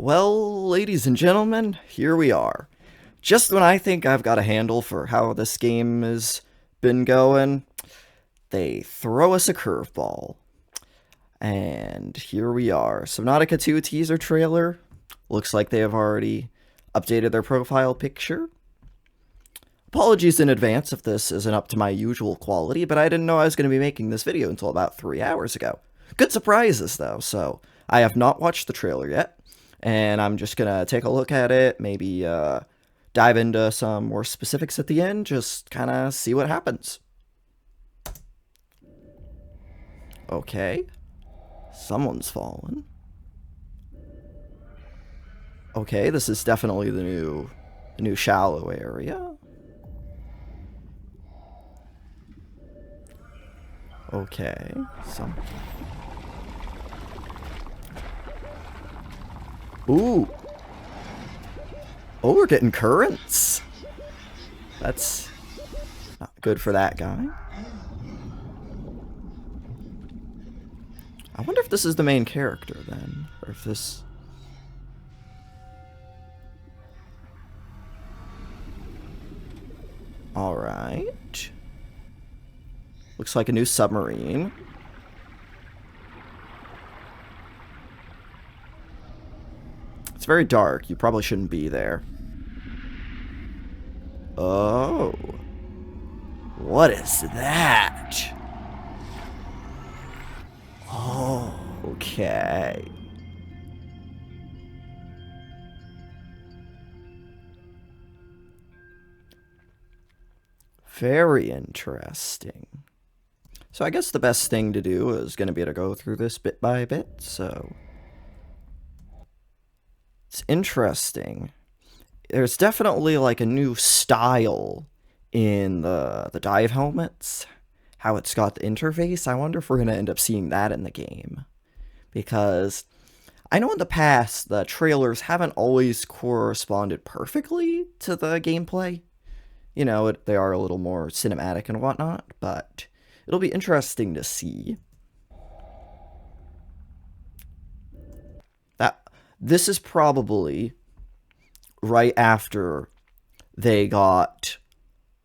Well, ladies and gentlemen, here we are. Just when I think I've got a handle for how this game has been going, they throw us a curveball. And here we are. Subnautica 2 teaser trailer. Looks like they have already updated their profile picture. Apologies in advance if this isn't up to my usual quality, but I didn't know I was going to be making this video until about 3 hours ago. Good surprises, though, so I have not watched the trailer yet, and I'm just going to take a look at it, maybe dive into some more specifics at the end, just kind of see what happens. Okay. Someone's fallen. Okay, this is definitely the new shallow area. Okay, Ooh. Oh, we're getting currents. That's not good for that guy. I wonder if this is the main character then, or if this... Alright. Looks like a new submarine. It's very dark. You probably shouldn't be there. Oh. What is that? Oh, okay. Very interesting. So I guess the best thing to do is going to be to go through this bit by bit, so... It's interesting. There's definitely like a new style in the dive helmets. How it's got the interface. I wonder if we're going to end up seeing that in the game. Because I know in the past, the trailers haven't always corresponded perfectly to the gameplay. You know, they are a little more cinematic and whatnot, but it'll be interesting to see. This is probably right after they got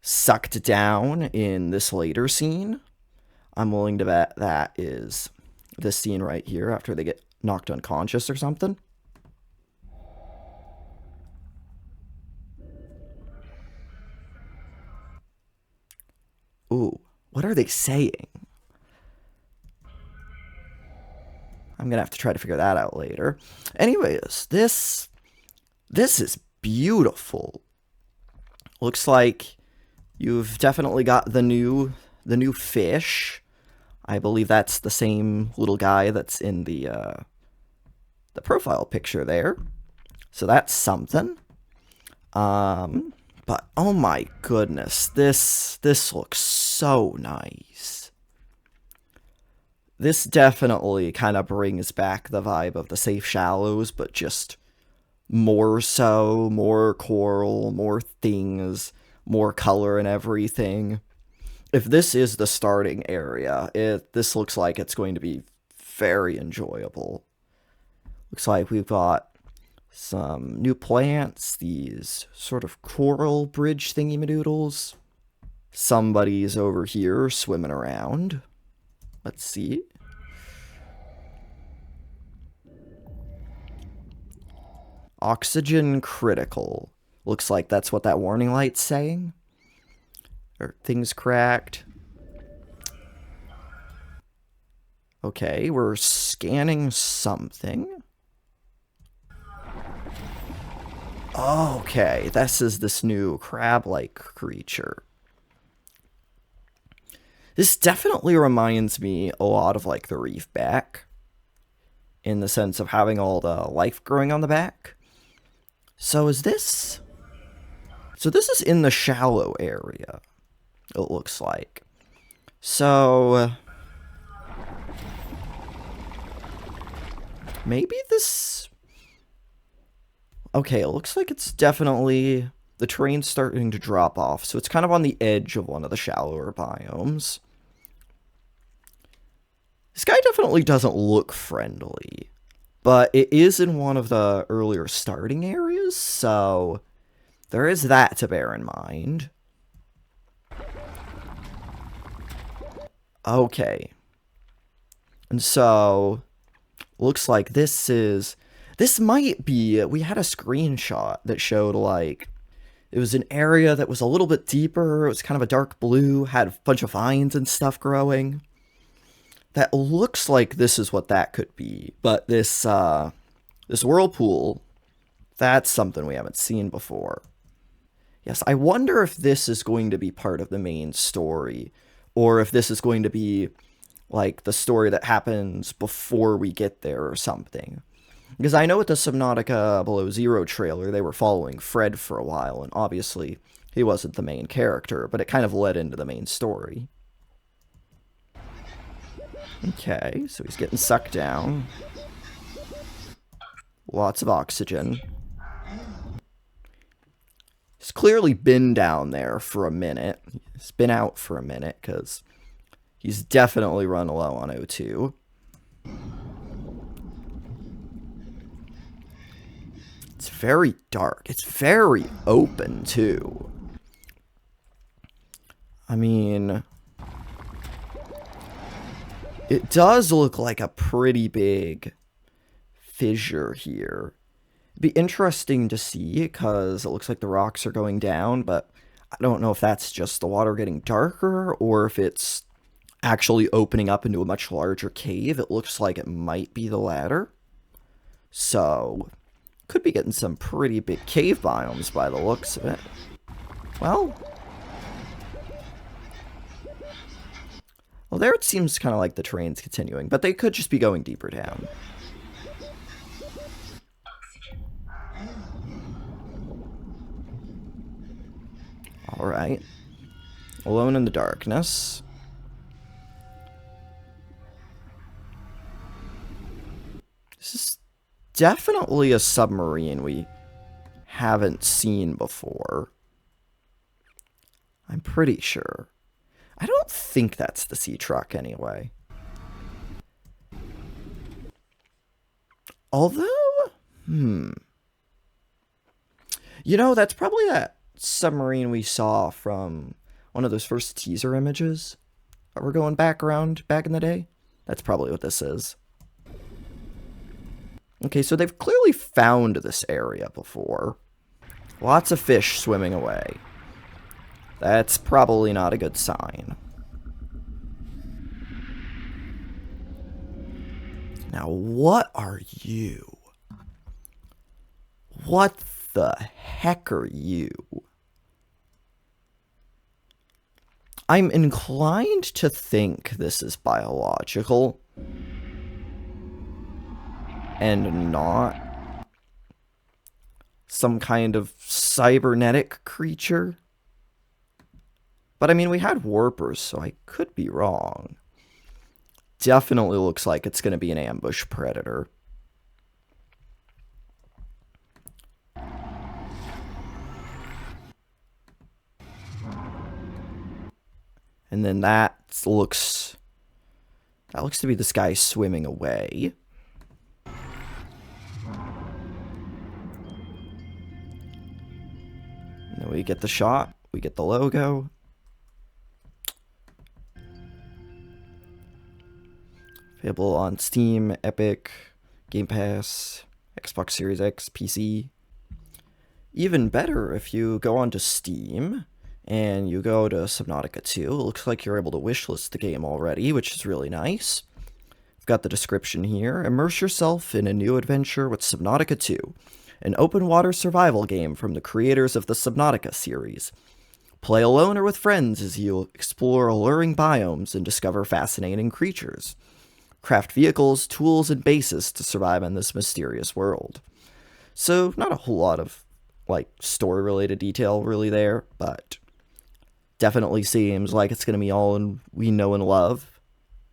sucked down in this later scene. I'm willing to bet that is this scene right here after they get knocked unconscious or something. Ooh, what are they saying? I'm gonna have to try to figure that out later. Anyways, this is beautiful. Looks like you've definitely got the new fish. I believe that's the same little guy that's in the profile picture there. So that's something. But oh my goodness, this looks so nice. This definitely kind of brings back the vibe of the Safe Shallows, but just more so, more coral, more things, more color and everything. If this is the starting area, this looks like it's going to be very enjoyable. Looks like we've got some new plants, these sort of coral bridge thingy-madoodles. Somebody's over here swimming around. Let's see. Oxygen critical. Looks like that's what that warning light's saying. Or things cracked. Okay, we're scanning something. Okay, this is this new crab-like creature. This definitely reminds me a lot of like the reef back, in the sense of having all the life growing on the back. So is this... So this is in the shallow area, it looks like. So... maybe this... Okay, it looks like it's definitely... The terrain's starting to drop off, so it's kind of on the edge of one of the shallower biomes. This guy definitely doesn't look friendly, but it is in one of the earlier starting areas, so there is that to bear in mind. Okay. And so, looks like this might be, we had a screenshot that showed, like, it was an area that was a little bit deeper, it was kind of a dark blue, had a bunch of vines and stuff growing. That looks like this is what that could be, but this whirlpool, that's something we haven't seen before. Yes, I wonder if this is going to be part of the main story, or if this is going to be like the story that happens before we get there or something. Because I know with the Subnautica Below Zero trailer, they were following Fred for a while, and obviously he wasn't the main character, but it kind of led into the main story. Okay, so he's getting sucked down. Lots of oxygen. He's clearly been down there for a minute. He's been out for a minute, because he's definitely run low on O2. It's very dark. It's very open, too. I mean, it does look like a pretty big fissure here. It'd be interesting to see, because it looks like the rocks are going down, but I don't know if that's just the water getting darker, or if it's actually opening up into a much larger cave. It looks like it might be the latter. So, could be getting some pretty big cave biomes by the looks of it. Well, there it seems kind of like the train's continuing, but they could just be going deeper down. Alright. Alone in the darkness. This is definitely a submarine we haven't seen before. I'm pretty sure. I don't think that's the sea truck anyway. Although, you know, that's probably that submarine we saw from one of those first teaser images that were going back around back in the day. That's probably what this is. Okay, so they've clearly found this area before. Lots of fish swimming away. That's probably not a good sign. Now, what are you? What the heck are you? I'm inclined to think this is biological and not some kind of cybernetic creature. But I mean, we had warpers, so I could be wrong. Definitely looks like it's going to be an ambush predator. And then that looks to be this guy swimming away. And then we get the shot, we get the logo. Available on Steam, Epic, Game Pass, Xbox Series X, PC. Even better, if you go onto Steam and you go to Subnautica 2, it looks like you're able to wishlist the game already, which is really nice. I've got the description here. Immerse yourself in a new adventure with Subnautica 2, an open-water survival game from the creators of the Subnautica series. Play alone or with friends as you explore alluring biomes and discover fascinating creatures. Craft vehicles, tools, and bases to survive in this mysterious world. So, not a whole lot of, like, story-related detail really there, but definitely seems like it's going to be all we know and love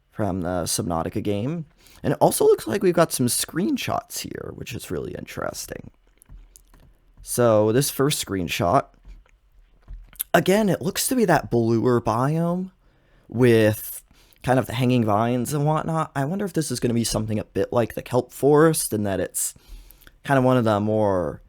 from the Subnautica game. And it also looks like we've got some screenshots here, which is really interesting. So, this first screenshot, again, it looks to be that bluer biome with kind of the hanging vines and whatnot. I wonder if this is going to be something a bit like the kelp forest, and that it's kind of one of the more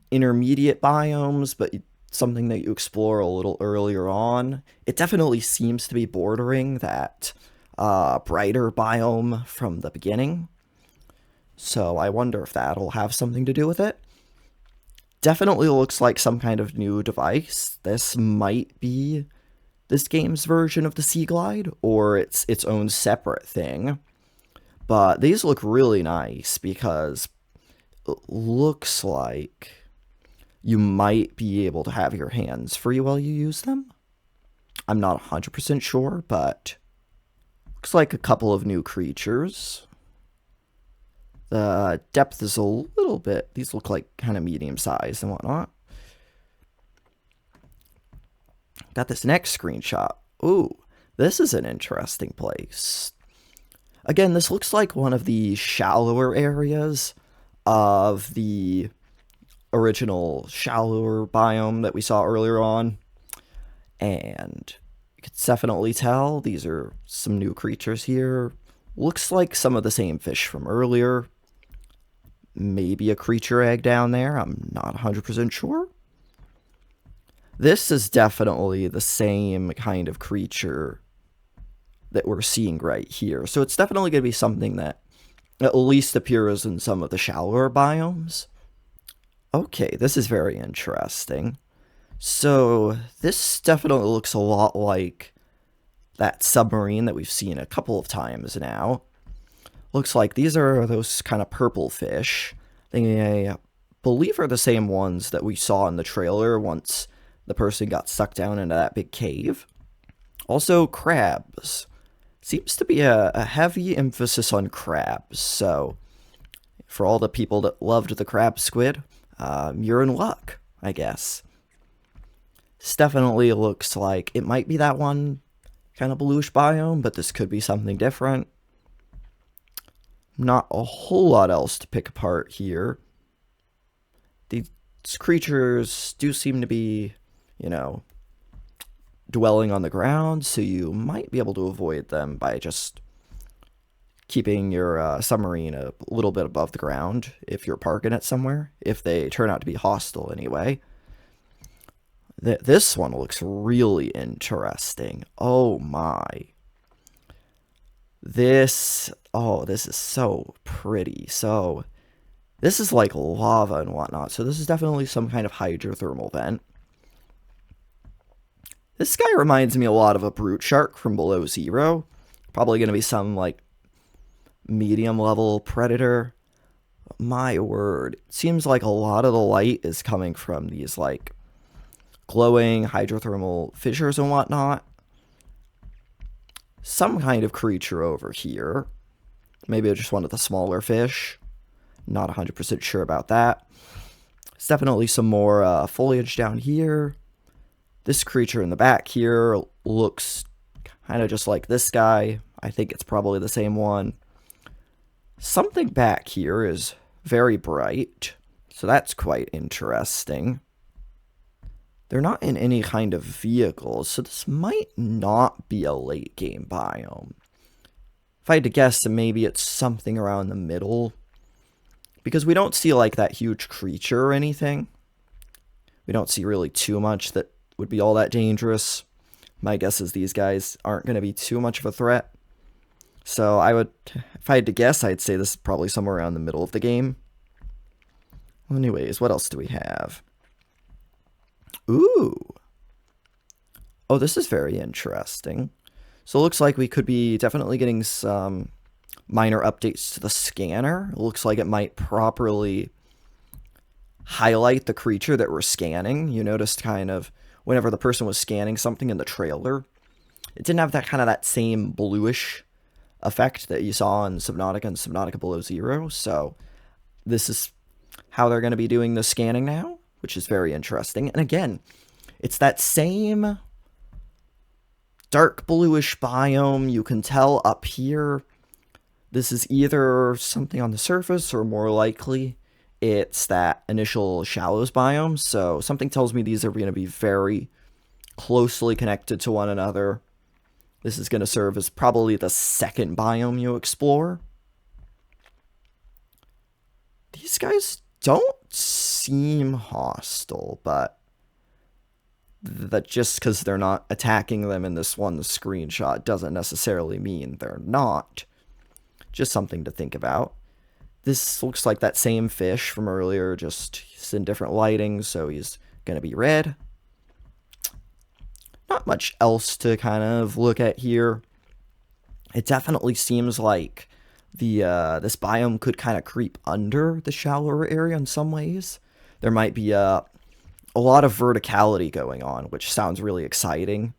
intermediate biomes, but something that you explore a little earlier on. It definitely seems to be bordering that brighter biome from the beginning. So I wonder if that'll have something to do with it. Definitely looks like some kind of new device. This might be this game's version of the Sea Glide, or it's its own separate thing. But these look really nice because it looks like you might be able to have your hands free while you use them. I'm not 100% sure, but looks like a couple of new creatures. The depth is a little bit, these look like kind of medium sized and whatnot. Got this next screenshot. Ooh, this is an interesting place. Again, this looks like one of the shallower areas of the original shallower biome that we saw earlier on. And you can definitely tell these are some new creatures here. Looks like some of the same fish from earlier. Maybe a creature egg down there. I'm not 100% sure. This is definitely the same kind of creature that we're seeing right here. So it's definitely going to be something that at least appears in some of the shallower biomes. Okay, this is very interesting. So this definitely looks a lot like that submarine that we've seen a couple of times now. Looks like these are those kind of purple fish. They believe are the same ones that we saw in the trailer once the person got sucked down into that big cave. Also, crabs. Seems to be a heavy emphasis on crabs, so for all the people that loved the crab squid, you're in luck, I guess. This definitely looks like it might be that one kind of bluish biome, but this could be something different. Not a whole lot else to pick apart here. These creatures do seem to be, dwelling on the ground, so you might be able to avoid them by just keeping your submarine a little bit above the ground if you're parking it somewhere, if they turn out to be hostile anyway. This one looks really interesting. Oh my. This is so pretty. So, this is like lava and whatnot, so this is definitely some kind of hydrothermal vent. This guy reminds me a lot of a brute shark from Below Zero. Probably going to be some, like, medium level predator. My word. It seems like a lot of the light is coming from these, like, glowing hydrothermal fissures and whatnot. Some kind of creature over here. Maybe just one of the smaller fish. Not 100% sure about that. There's definitely some more foliage down here. This creature in the back here looks kind of just like this guy. I think it's probably the same one. Something back here is very bright, so that's quite interesting. They're not in any kind of vehicles, so this might not be a late game biome. If I had to guess, maybe it's something around the middle. Because we don't see like that huge creature or anything. We don't see really too much that would be all that dangerous. My guess is these guys aren't going to be too much of a threat. So if I had to guess, I'd say this is probably somewhere around the middle of the game. Well, anyways, what else do we have? Ooh. Oh, this is very interesting. So it looks like we could be definitely getting some minor updates to the scanner. It looks like it might properly highlight the creature that we're scanning. You noticed kind of whenever the person was scanning something in the trailer, it didn't have that same bluish effect that you saw in Subnautica and Subnautica Below Zero. So this is how they're going to be doing the scanning now, which is very interesting. And again, it's that same dark bluish biome. You can tell up here, this is either something on the surface or more likely it's that initial shallows biome. So something tells me these are going to be very closely connected to one another. This is going to serve as probably the second biome you explore. These guys don't seem hostile, but that just because they're not attacking them in this one screenshot doesn't necessarily mean they're not. Just something to think about. This looks like that same fish from earlier, just he's in different lighting, so he's going to be red. Not much else to kind of look at here. It definitely seems like this biome could kind of creep under the shallower area in some ways. There might be a lot of verticality going on, which sounds really exciting.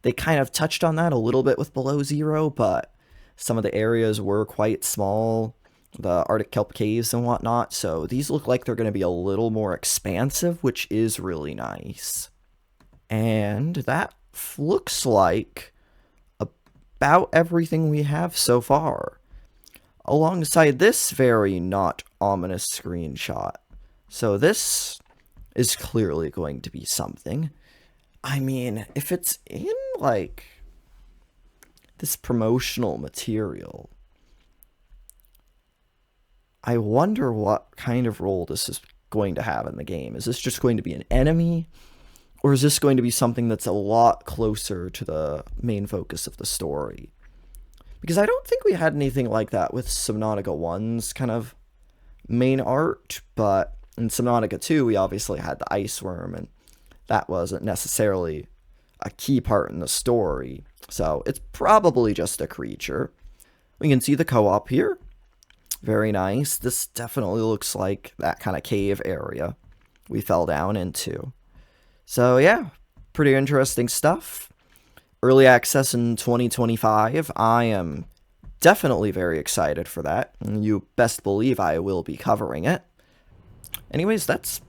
They kind of touched on that a little bit with Below Zero, but some of the areas were quite small, the Arctic kelp caves and whatnot, so these look like they're going to be a little more expansive, which is really nice. And that looks like about everything we have so far, alongside this very not ominous screenshot. So this is clearly going to be something. I mean, if it's in, like, this promotional material, I wonder what kind of role this is going to have in the game. Is this just going to be an enemy? Or is this going to be something that's a lot closer to the main focus of the story? Because I don't think we had anything like that with Subnautica 1's kind of main art, but in Subnautica 2, we obviously had the ice worm, and that wasn't necessarily a key part in the story. So it's probably just a creature. We can see the co-op here. Very nice. This definitely looks like that kind of cave area we fell down into. So yeah, pretty interesting stuff. Early access in 2025. I am definitely very excited for that. You best believe I will be covering it. Anyways, that's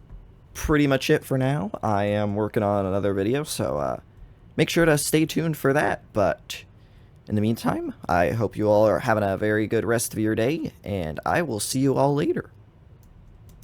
pretty much it for now. I am working on another video, so make sure to stay tuned for that. But in the meantime, I hope you all are having a very good rest of your day, and I will see you all later.